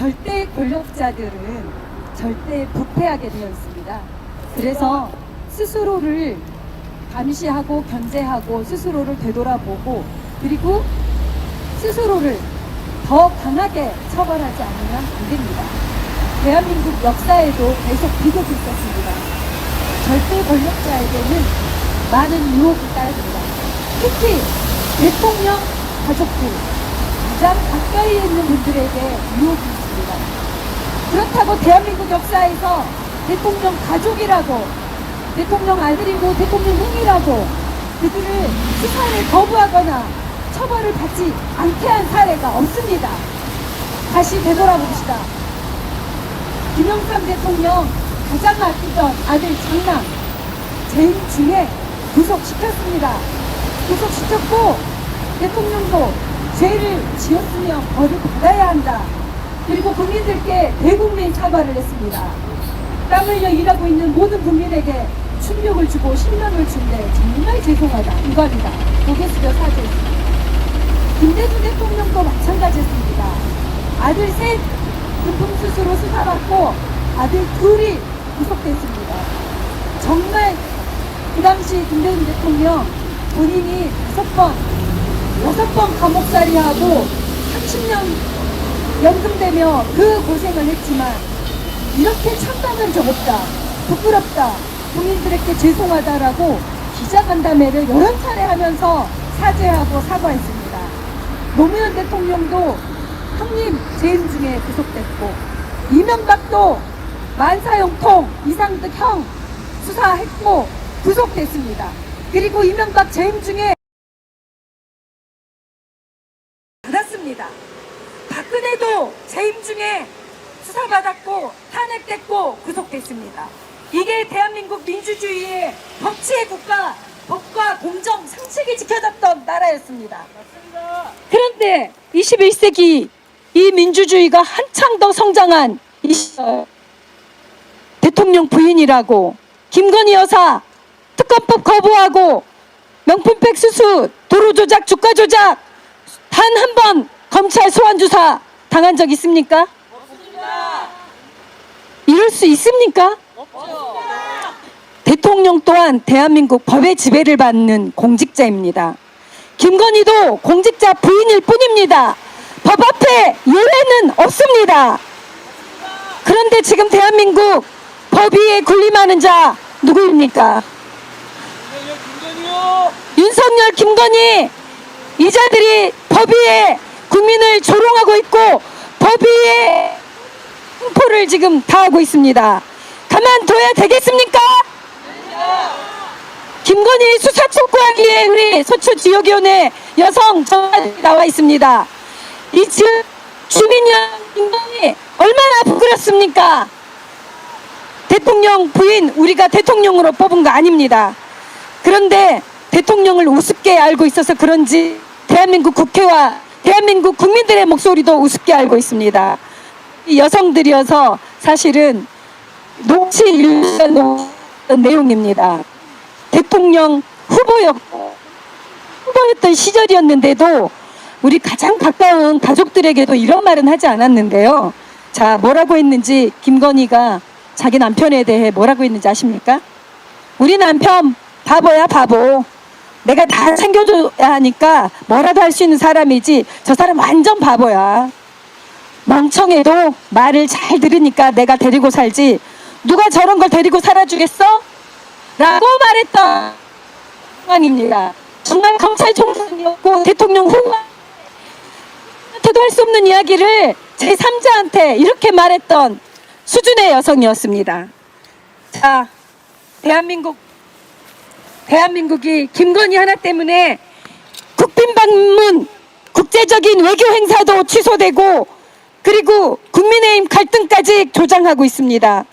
절대 권력자들은 절대 부패하게 되어 있습니다. 그래서 스스로를 감시하고 견제하고 스스로를 되돌아보고 그리고 스스로를 더 강하게 처벌하지 않으면 안 됩니다. 대한민국 역사에도 계속 비극이 있었습니다. 절대 권력자에게는 많은 유혹이 따릅니다. 특히 대통령 가족들, 가장 가까이 있는 분들에게 유혹이 있습니다. 그렇다고 대한민국 역사에서 대통령 가족이라고, 대통령 아들이고 대통령 형이라고 그들을 수사를 거부하거나 처벌을 받지 않게 한 사례가 없습니다. 다시 되돌아봅시다. 김영삼 대통령 가장 아끼던 아들 장남 재임중에 구속시켰습니다. 구속시켰고 대통령도 죄를 지었으면 벌을 받아야 한다. 그리고 국민들께 대국민 사과를 했습니다. 땀 흘려 일하고 있는 모든 국민에게 충격을 주고 신명을 준데 정말 죄송하다, 유감이다, 고개 숙여 사죄했습니다. 김대중 대통령도 마찬가지였습니다. 아들 셋 금품수수로 수사받고 아들 둘이 구속됐습니다. 정말 그 당시 김대중 대통령 본인이 6번 감옥살이하고 30년 연금되며 그 고생을 했지만 이렇게 참담한 적 없다, 부끄럽다, 국민들에게 죄송하다라고 기자간담회를 여러 차례 하면서 사죄하고 사과했습니다. 노무현 대통령도 형님 재임 중에 구속됐고 이명박도 만사형통 이상득 형 수사했고 구속됐습니다. 그리고 이명박 재임 중에 받았습니다. 박근혜도 재임 중에 수사받았고 탄핵됐고 구속됐습니다. 이게 대한민국 민주주의의 법치의 국가, 법과 공정, 상식이 지켜졌던 나라였습니다. 맞습니다. 그런데 21세기 이 민주주의가 한창 더 성장한 이 시절 대통령 부인이라고 김건희 여사 특검법 거부하고 명품백 수수, 도로 조작, 주가 조작 단 한 번 검찰 소환 조사 당한 적 있습니까? 없습니다. 이럴 수 있습니까? 없죠. 대통령 또한 대한민국 법의 지배를 받는 공직자입니다. 김건희도 공직자 부인일 뿐입니다. 법 앞에 예외는 없습니다. 그런데 지금 대한민국 법 위에 군림하는 자 누구입니까? 윤석열, 김건희 이 자들이 법 위에 국민을 조롱하고 있고 법 위에 횡포를 지금 다하고 있습니다. 가만둬야 되겠습니까? 김건희 수사 촉구하기에 우리 서초 지역위원회 여성 정관이 나와 있습니다. 이 주민연 김건희 얼마나 부끄럽습니까? 대통령 부인 우리가 대통령으로 뽑은 거 아닙니다. 그런데 대통령을 우습게 알고 있어서 그런지 대한민국 국회와 대한민국 국민들의 목소리도 우습게 알고 있습니다. 이 여성들이어서 사실은 녹취 일련 내용입니다. 대통령 후보였던 시절이었는데도 우리 가장 가까운 가족들에게도 이런 말은 하지 않았는데요. 자, 뭐라고 했는지 김건희가 자기 남편에 대해 뭐라고 했는지 아십니까? 우리 남편 바보야 바보. 내가 다 챙겨줘야 하니까 뭐라도 할 수 있는 사람이지 저 사람 완전 바보야. 멍청해도 말을 잘 들으니까 내가 데리고 살지 누가 저런 걸 데리고 살아주겠어? 라고 말했던 상황입니다. 정말 검찰총장이었고 대통령 후보한테도 할 수 없는 이야기를 제3자한테 이렇게 말했던 수준의 여성이었습니다. 자, 대한민국이 김건희 하나 때문에 국빈 방문, 국제적인 외교 행사도 취소되고 그리고 국민의힘 갈등까지 조장하고 있습니다.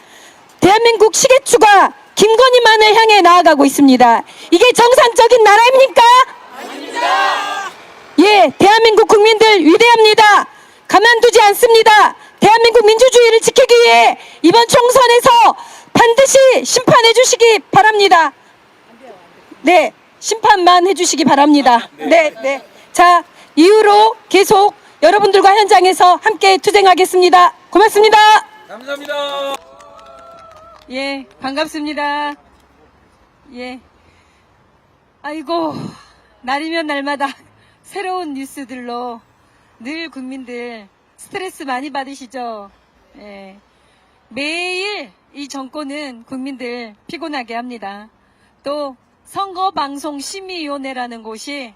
대한민국 시계추가 김건희만을 향해 나아가고 있습니다. 이게 정상적인 나라입니까? 아닙니다. 예, 대한민국 국민들 위대합니다. 가만두지 않습니다. 대한민국 민주주의를 지키기 위해 이번 총선에서 반드시 심판해 주시기 바랍니다. 네, 심판만 해주시기 바랍니다. 네. 자, 이후로 계속 여러분들과 현장에서 함께 투쟁하겠습니다. 고맙습니다. 감사합니다. 예, 반갑습니다. 예. 아이고, 날이면 날마다 새로운 뉴스들로 늘 국민들 스트레스 많이 받으시죠? 예. 매일 이 정권은 국민들 피곤하게 합니다. 또 선거방송심의위원회라는 곳이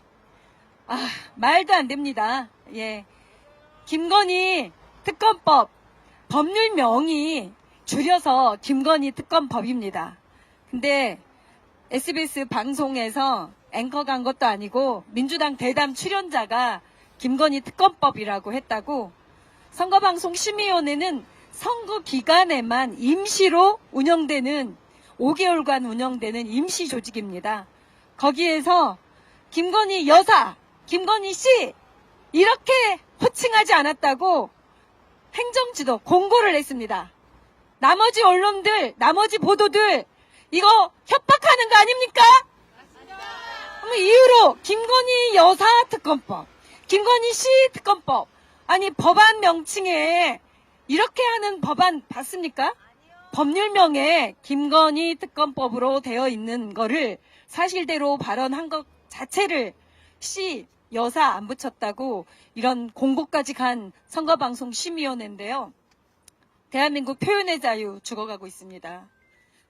말도 안 됩니다. 예. 김건희 특검법 법률명이 줄여서 김건희 특검법입니다. 근데 SBS 방송에서 앵커가 한 것도 아니고 민주당 대담 출연자가 김건희 특검법이라고 했다고. 선거방송심의위원회는 선거 기간에만 임시로 운영되는 5개월간 운영되는 임시 조직입니다. 거기에서 김건희 여사, 김건희 씨 이렇게 호칭하지 않았다고 행정지도 공고를 했습니다. 나머지 언론들, 나머지 보도들 이거 협박하는 거 아닙니까? 그럼 이유로 김건희 여사 특검법, 김건희 씨 특검법, 아니 법안 명칭에 이렇게 하는 법안 봤습니까? 법률명에 김건희 특검법으로 되어 있는 거를 사실대로 발언한 것 자체를 씨, 여사 안 붙였다고 이런 공고까지 간 선거방송심의위원회인데요. 대한민국 표현의 자유 죽어가고 있습니다.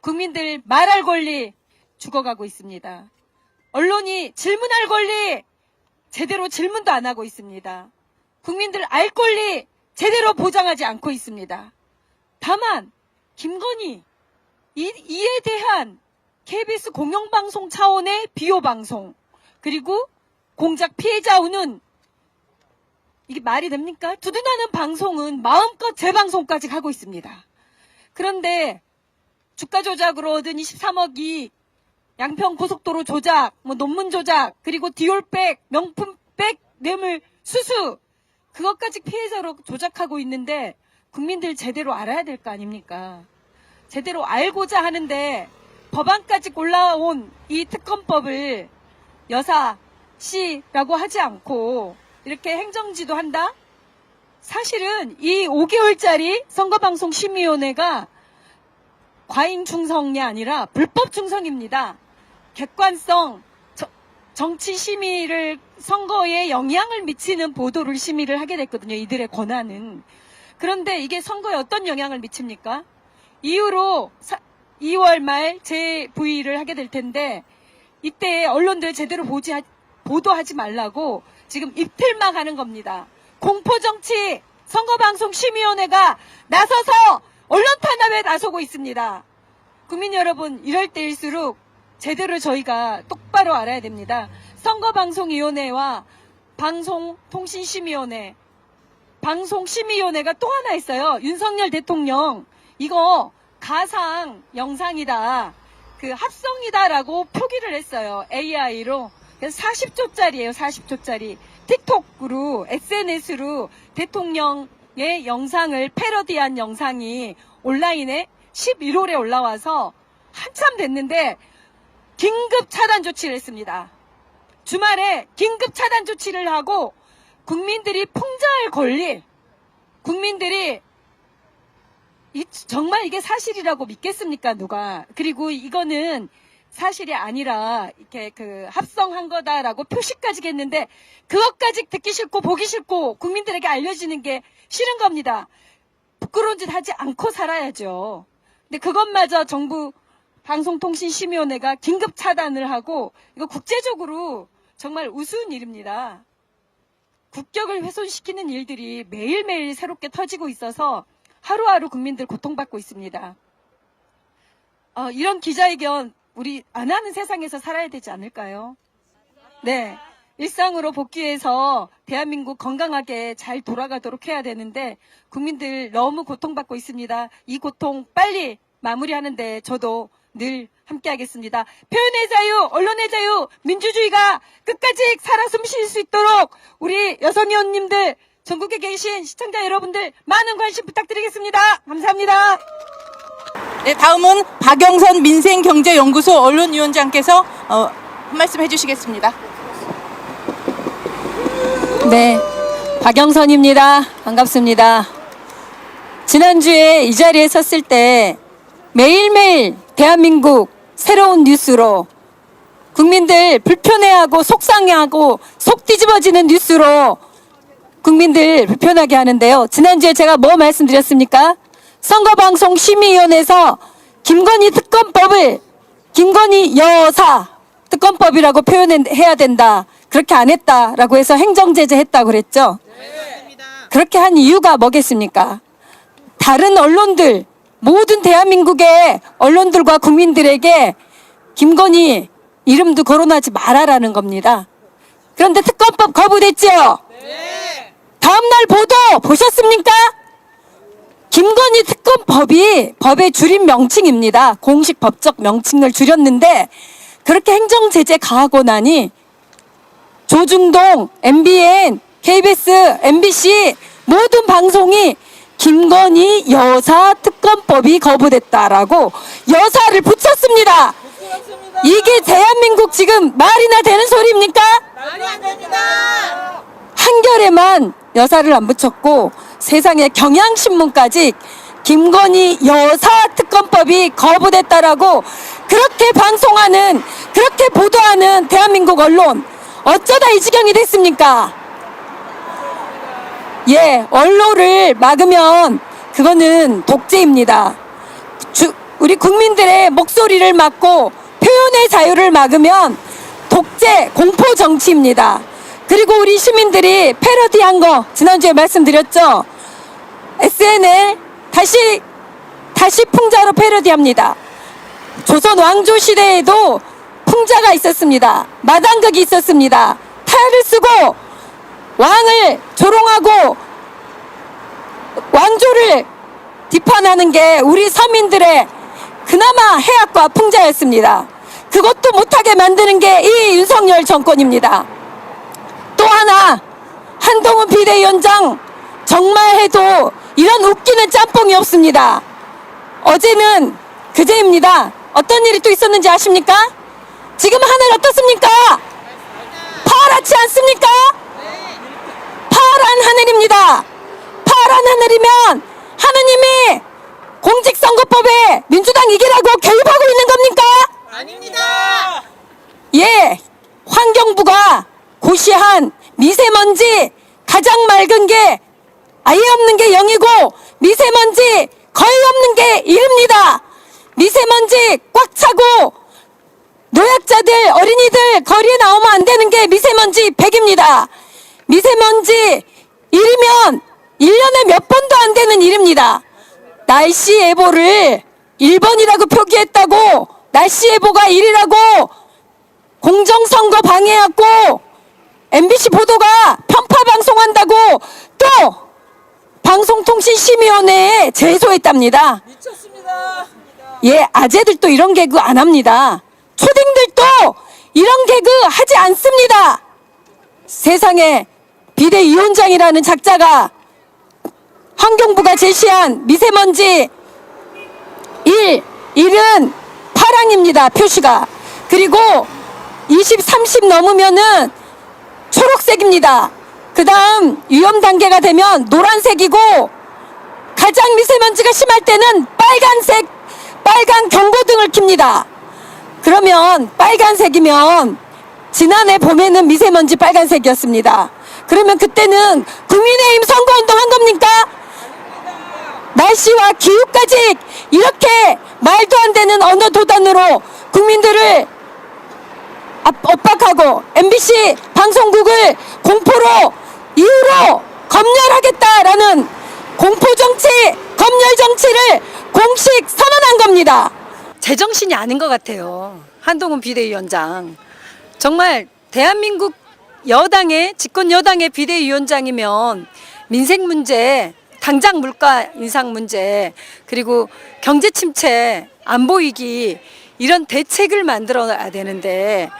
국민들 말할 권리 죽어가고 있습니다. 언론이 질문할 권리 제대로 질문도 안 하고 있습니다. 국민들 알 권리 제대로 보장하지 않고 있습니다. 다만 김건희 이에 대한 KBS 공영방송 차원의 비호방송 그리고 공작 피해자 운운 이게 말이 됩니까? 두둔하는 방송은 마음껏 재방송까지 하고 있습니다. 그런데 주가 조작으로 얻은 23억 이익, 양평 고속도로 조작, 논문 조작, 그리고 디올백, 명품백, 뇌물 수수 그것까지 피해자로 조작하고 있는데 국민들 제대로 알아야 될 거 아닙니까? 제대로 알고자 하는데 법안까지 골라온 이 특검법을 여사, 씨라고 하지 않고 이렇게 행정지도 한다? 사실은 이 5개월짜리 선거방송심의위원회가 과잉 충성이 아니라 불법 충성입니다. 객관성, 정치 심의를 선거에 영향을 미치는 보도를 심의를 하게 됐거든요. 이들의 권한은. 그런데 이게 선거에 어떤 영향을 미칩니까? 이후로 2월 말 재부의를 하게 될 텐데 이때 언론들 제대로 보도하지 말라고 지금 입틀막 하는 겁니다. 공포정치 선거방송심의위원회가 나서서 언론 탄압에 나서고 있습니다. 국민 여러분 이럴 때일수록 제대로 저희가 똑바로 알아야 됩니다. 선거방송위원회와 방송통신심의위원회 방송심의위원회가 또 하나 있어요. 윤석열 대통령 이거 가상 영상이다. 그 합성이다라고 표기를 했어요. AI로. 그래서 40초짜리예요. 40초짜리. 틱톡으로 SNS로 대통령의 영상을 패러디한 영상이 온라인에 11월에 올라와서 한참 됐는데 긴급 차단 조치를 했습니다. 주말에 긴급 차단 조치를 하고 국민들이 풍자할 권리 국민들이 정말 이게 사실이라고 믿겠습니까 누가. 그리고 이거는 사실이 아니라 이렇게 합성한 거다라고 표시까지 했는데 그것까지 듣기 싫고 보기 싫고 국민들에게 알려지는 게 싫은 겁니다. 부끄러운 짓 하지 않고 살아야죠. 근데 그것마저 정부 방송통신심의위원회가 긴급 차단을 하고 이거 국제적으로 정말 우스운 일입니다. 국격을 훼손시키는 일들이 매일매일 새롭게 터지고 있어서 하루하루 국민들 고통받고 있습니다. 이런 기자회견 우리 안 하는 세상에서 살아야 되지 않을까요? 네. 일상으로 복귀해서 대한민국 건강하게 잘 돌아가도록 해야 되는데 국민들 너무 고통받고 있습니다. 이 고통 빨리 마무리하는데 저도 늘 함께하겠습니다. 표현의 자유, 언론의 자유, 민주주의가 끝까지 살아 숨쉴 수 있도록 우리 여성 의원님들, 전국에 계신 시청자 여러분들 많은 관심 부탁드리겠습니다. 감사합니다. 네, 다음은 박영선 민생경제연구소 언론위원장께서 한 말씀 해주시겠습니다. 네, 박영선입니다. 반갑습니다. 지난주에 이 자리에 섰을 때 매일매일 대한민국 새로운 뉴스로 국민들 불편해하고 속상해하고 속 뒤집어지는 뉴스로 국민들 불편하게 하는데요. 지난주에 제가 뭐 말씀드렸습니까? 선거방송심의위원회에서 김건희 특검법을 김건희 여사 특검법이라고 표현해야 된다. 그렇게 안 했다라고 해서 행정제재 했다고 그랬죠. 그렇게 한 이유가 뭐겠습니까? 다른 언론들, 모든 대한민국의 언론들과 국민들에게 김건희 이름도 거론하지 말아라는 겁니다. 그런데 특검법 거부됐지요? 다음날 보도 보셨습니까? 김건희 특검법이 법의 줄임 명칭입니다. 공식 법적 명칭을 줄였는데 그렇게 행정제재 가하고 나니 조중동, MBN, KBS, MBC 모든 방송이 김건희 여사 특검법이 거부됐다라고 여사를 붙였습니다. 이게 대한민국 지금 말이나 되는 소리입니까? 말이 안 됩니다. 한겨레만 여사를 안 붙였고 세상에 경향신문까지 김건희 여사 특검법이 거부됐다라고 그렇게 방송하는, 그렇게 보도하는 대한민국 언론 어쩌다 이 지경이 됐습니까? 예, 언론을 막으면 그거는 독재입니다. 우리 국민들의 목소리를 막고 표현의 자유를 막으면 독재, 공포 정치입니다. 그리고 우리 시민들이 패러디한 거 지난주에 말씀드렸죠. SNL 다시 풍자로 패러디합니다. 조선 왕조 시대에도 풍자가 있었습니다. 마당극이 있었습니다. 탈을 쓰고 왕을 조롱하고 왕조를 비판하는 게 우리 서민들의 그나마 해악과 풍자였습니다. 그것도 못하게 만드는 게 이 윤석열 정권입니다. 또 하나, 한동훈 비대위원장 정말 해도 이런 웃기는 짬뽕이 없습니다. 어제는 그제입니다. 어떤 일이 또 있었는지 아십니까? 지금 하늘 어떻습니까? 파랗지 않습니까? 파란 하늘입니다. 파란 하늘이면 하느님이 공직선거법에 민주당 이기라고 개입하고 있는 겁니까? 아닙니다. 예, 환경부가 고시한 미세먼지 가장 맑은 게 아예 없는 게 0이고 미세먼지 거의 없는 게 1입니다. 미세먼지 꽉 차고 노약자들, 어린이들 거리에 나오면 안 되는 게 미세먼지 100입니다. 미세먼지 1이면 1년에 몇 번도 안 되는 일입니다. 날씨 예보를 1번이라고 표기했다고 날씨 예보가 1이라고 공정선거 방해하고 MBC 보도가 편파 방송한다고 또 방송통신심의위원회에 제소했답니다. 미쳤습니다. 예, 아재들도 이런 개그 안 합니다. 초딩들도 이런 개그 하지 않습니다. 세상에 비대위원장이라는 작자가 환경부가 제시한 미세먼지 1은 파랑입니다. 표시가. 그리고 20, 30 넘으면은 초록색입니다. 그 다음 위험 단계가 되면 노란색이고 가장 미세먼지가 심할 때는 빨간 경고등을 켭니다. 그러면 빨간색이면 지난해 봄에는 미세먼지 빨간색이었습니다. 그러면 그때는 국민의힘 선거운동 한 겁니까? 날씨와 기후까지 이렇게 말도 안 되는 언어 도단으로 국민들을 엇박하고 MBC 방송국을 공포로 이유로 검열하겠다라는 공포정치, 검열정치를 공식 선언한 겁니다. 제정신이 아닌 것 같아요. 한동훈 비대위원장. 정말 대한민국 여당의, 집권 여당의 비대위원장이면 민생 문제, 당장 물가 인상 문제, 그리고 경제 침체, 안보 위기 이런 대책을 만들어야 되는데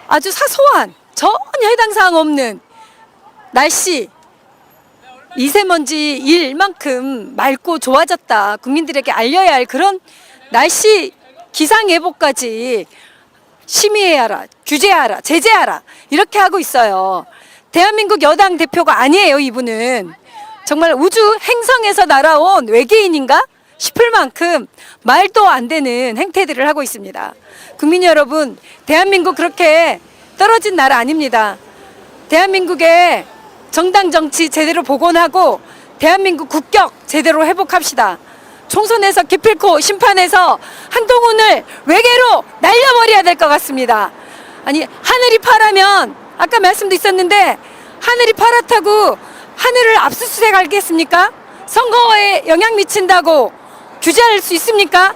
아주 사소한 전혀 해당 사항 없는 날씨, 미세먼지 1만큼 맑고 좋아졌다. 국민들에게 알려야 할 그런 날씨 기상예보까지 심의해야 규제하라, 제재하라 이렇게 하고 있어요. 대한민국 여당 대표가 아니에요, 이분은. 정말 우주 행성에서 날아온 외계인인가 싶을 만큼 말도 안 되는 행태들을 하고 있습니다. 국민 여러분, 대한민국 그렇게 떨어진 나라 아닙니다. 대한민국의 정당 정치 제대로 복원하고 대한민국 국격 제대로 회복합시다. 총선에서 기필코 심판해서 한동훈을 외계로 날려버려야 될 것 같습니다. 아니, 하늘이 파라면 아까 말씀도 있었는데 하늘이 파랗다고 하늘을 압수수색 하겠습니까? 선거에 영향 미친다고 규제할 수 있습니까?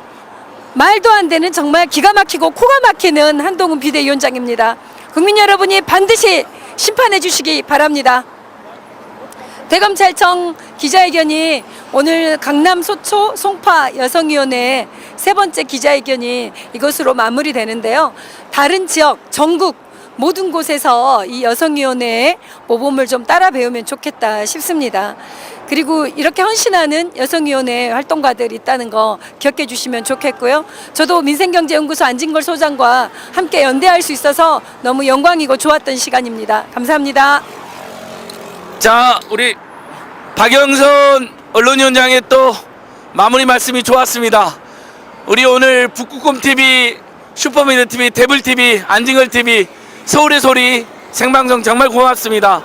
말도 안 되는 정말 기가 막히고 코가 막히는 한동훈 비대위원장입니다. 국민 여러분이 반드시 심판해 주시기 바랍니다. 대검찰청 기자회견이 오늘 강남 소초 송파 여성위원회 세 번째 기자회견이 이것으로 마무리되는데요. 다른 지역 전국 모든 곳에서 이 여성위원회의 모범을 좀 따라 배우면 좋겠다 싶습니다. 그리고 이렇게 헌신하는 여성위원회 활동가들이 있다는 거 기억해 주시면 좋겠고요. 저도 민생경제연구소 안진걸 소장과 함께 연대할 수 있어서 너무 영광이고 좋았던 시간입니다. 감사합니다. 자, 우리 박영선 언론위원장의 또 마무리 말씀이 좋았습니다. 우리 오늘 북극곰TV, 슈퍼미디어TV, 데블TV, 안진걸TV, 서울의 소리 생방송 정말 고맙습니다.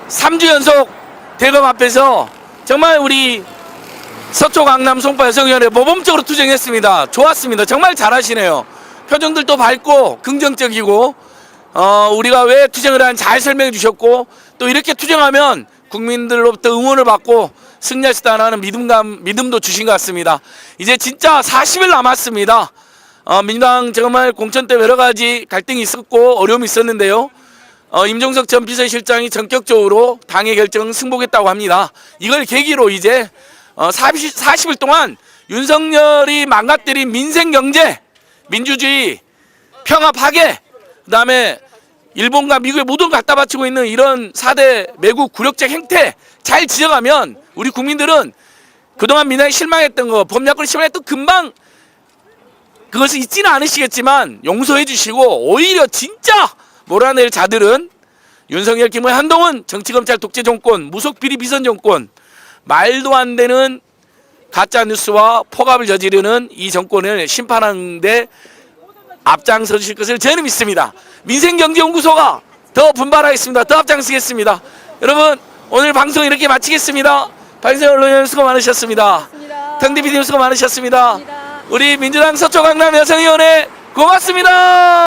3주 연속 대검 앞에서 정말 우리 서초 강남 송파 여성위원회 모범적으로 투쟁했습니다. 좋았습니다. 정말 잘하시네요. 표정들도 밝고 긍정적이고 우리가 왜 투쟁을 하는지 잘 설명해 주셨고, 또 이렇게 투쟁하면 국민들로부터 응원을 받고 승리할 수 있다는 믿음도 주신 것 같습니다. 이제 진짜 40일 남았습니다. 민주당 정말 공천 때 여러 가지 갈등이 있었고 어려움이 있었는데요. 임종석 전 비서실장이 전격적으로 당의 결정을 승복했다고 합니다. 이걸 계기로 이제 40일 동안 윤석열이 망가뜨린 민생경제, 민주주의, 평화 파괴, 그다음에 일본과 미국의 모든 걸 갖다 바치고 있는 이런 4대 매국 굴욕적 행태 잘 지적하면 우리 국민들은 그동안 민주당이 실망했던 거, 범야권이 실망했던 금방 그것을 잊지는 않으시겠지만 용서해 주시고, 오히려 진짜 몰아낼 자들은 윤석열, 김호영, 한동훈 정치검찰 독재 정권, 무속비리 비선 정권, 말도 안 되는 가짜뉴스와 포갑을 저지르는 이 정권을 심판하는 데 앞장서 주실 것을 저는 믿습니다. 민생경제연구소가 더 분발하겠습니다. 더 앞장서겠습니다. 여러분, 오늘 방송 이렇게 마치겠습니다. 박영선 언론위원 수고 많으셨습니다. 滕디 PD님 수고 많으셨습니다. 우리 민주당 서초 강남 여성위원회 고맙습니다.